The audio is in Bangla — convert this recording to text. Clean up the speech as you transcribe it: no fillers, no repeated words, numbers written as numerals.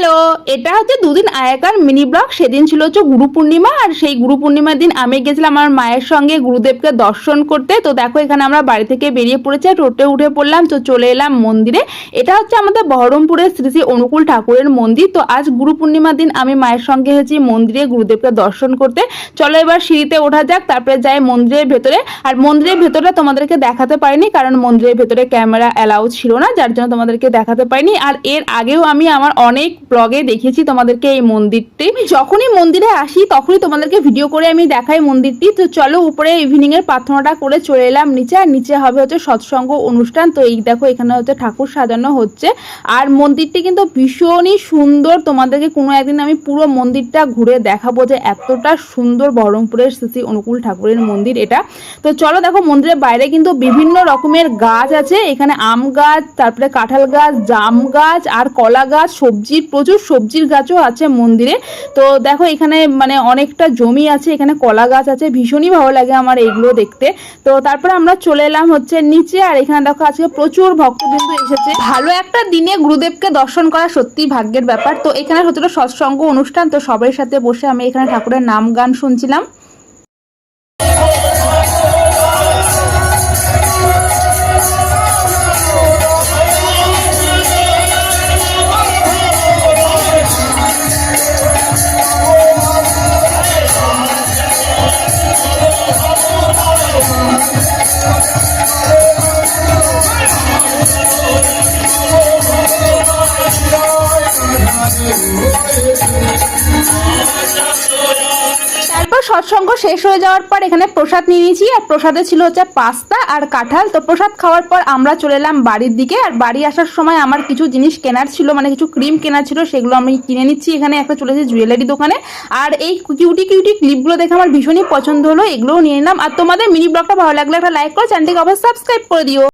হ্যালো, এটা হচ্ছে দুদিন আগেকার মিনি ব্লগ। সেদিন ছিল হচ্ছে গুরু পূর্ণিমা, আর সেই গুরু পূর্ণিমার দিন আমি গেছিলাম আমার মায়ের সঙ্গে গুরুদেবকে দর্শন করতে। তো দেখো এখানে আমরা বাড়ি থেকে বেরিয়ে পড়েছি, টোটোতে উঠে পড়লাম, তো চলে এলাম মন্দিরে। এটা হচ্ছে আমাদের বহরমপুরের শ্রী শ্রী অনুকূল ঠাকুরের মন্দির। তো আজ গুরু পূর্ণিমার দিন আমি মায়ের সঙ্গে এসেছি মন্দিরে গুরুদেবকে দর্শন করতে। চলো এবার সিঁড়িতে ওঠা যাক, তারপরে যাই মন্দিরের ভেতরে। আর মন্দিরের ভেতরে তোমাদেরকে দেখাতে পারিনি, কারণ মন্দিরের ভেতরে ক্যামেরা অ্যালাউ ছিল না, যার জন্য তোমাদেরকে দেখাতে পারিনি। আর এর আগেও আমি আমার অনেক ব্লগে দেখিয়েছি তোমাদেরকে এই মন্দিরটি। যখনই মন্দিরে আসি তখনই তোমাদেরকে ভিডিও করে আমি দেখাই মন্দিরটি। তো চলো উপরে ইভিনিং এর প্রার্থনাটা করে চলে এলাম নিচে। আর নিচে হবে হচ্ছে সৎসঙ্গ অনুষ্ঠান। তো এই দেখো এখানে হচ্ছে ঠাকুর সাজানো হচ্ছে। আর মন্দিরটি কিন্তু ভীষণই সুন্দর। তোমাদেরকে কোনো একদিন আমি পুরো মন্দিরটা ঘুরে দেখাবো যে এতটা সুন্দর বহরমপুরের শ্রী শ্রী অনুকূল ঠাকুরের মন্দির এটা। তো চলো দেখো মন্দিরের বাইরে কিন্তু বিভিন্ন রকমের গাছ আছে। এখানে আম গাছ, তারপরে কাঁঠাল গাছ, জাম গাছ আর কলা গাছ, সবজির প্রচুর সবজির গাছও আছে মন্দিরে। তো দেখো এখানে মানে অনেকটা জমি আছে, এখানে কলা গাছ আছে, ভীষণই ভালো লাগে আমার এইগুলো দেখতে। তো তারপরে আমরা চলে এলাম হচ্ছে নিচে। আর এখানে দেখো আজকে প্রচুর ভক্তবৃন্দ এসেছে। ভালো একটা দিনে গুরুদেবকে দর্শন করা সত্যি ভাগ্যের ব্যাপার। তো এখানে হচ্ছিল সৎসঙ্গ অনুষ্ঠান। তো সবার সাথে বসে আমি এখানে ঠাকুরের নাম গান শুনছিলাম। তারপর সৎসঙ্গ শেষ হয়ে যাওয়ার পর এখানে প্রসাদ নিয়ে নিয়েছি। আর প্রসাদে ছিল হচ্ছে পাস্তা আর কাঁঠাল। তো প্রসাদ খাওয়ার পর আমরা চলে এলাম বাড়ির দিকে। আর বাড়ি আসার সময় আমার কিছু জিনিস কেনার ছিল, মানে কিছু ক্রিম কেনার ছিল, সেগুলো আমি কিনে নিচ্ছি। এখানে একটা চলেছে জুয়েলারি দোকানে। আর এই কিউটি কিউটি ক্লিপগুলো দেখে আমার ভীষণই পছন্দ হলো, এগুলোও নিয়ে নিলাম। আর তোমাদের মিনি ব্লগটা ভালো লাগলে একটা লাইক করে চ্যানেলটিকে অবশ্যই সাবস্ক্রাইব করে দিও।